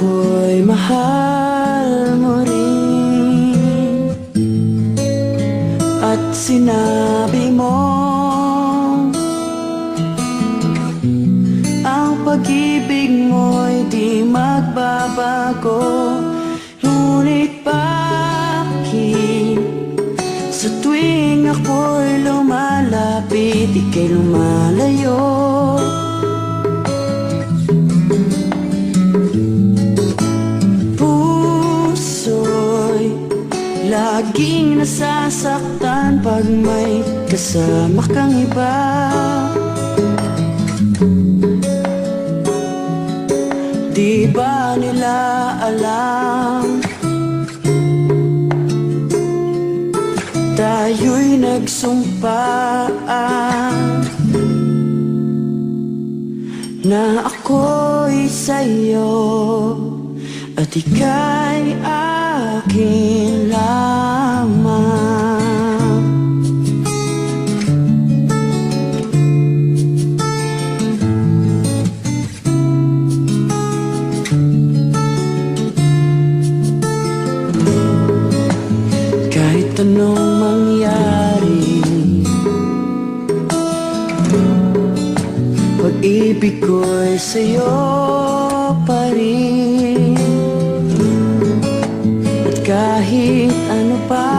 ako'y mahal mo rin. At sinabi mo ang pag-ibig mo'y di magbabago. Ngunit bakit sa tuwing ako'y lumalapit, ika'y lumalayo? Laging nasasaktan pag may kasama kang iba. Di ba nila alam tayo'y nagsumpaan na ako'y sa'yo at ika'y akin lamang. Kahit anong mangyari, pag-ibig ko'y sa'yo pa rin. Kahit ano pa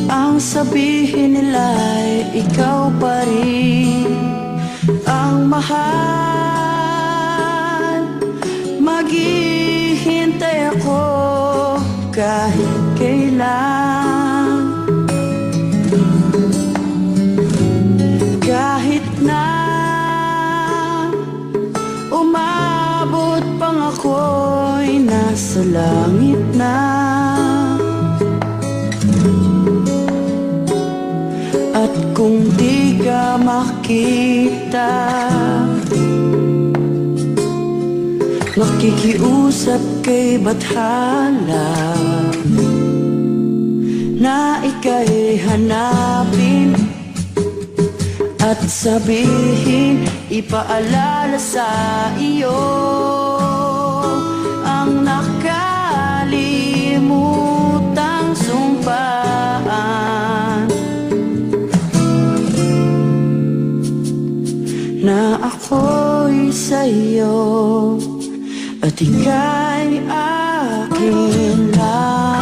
ang sabihin nila'y ikaw pa rin ang mahal. Maghihintay ako kahit kailan, kahit na umabot pang ako'y nasa langit na. At kung di ka makita, makikiusap kay bathala na ika'y hanapin at sabihin, ipaalala sa iyo ang nakalimutang sumpaan na ako'y sa'yo at ika'y akin lang.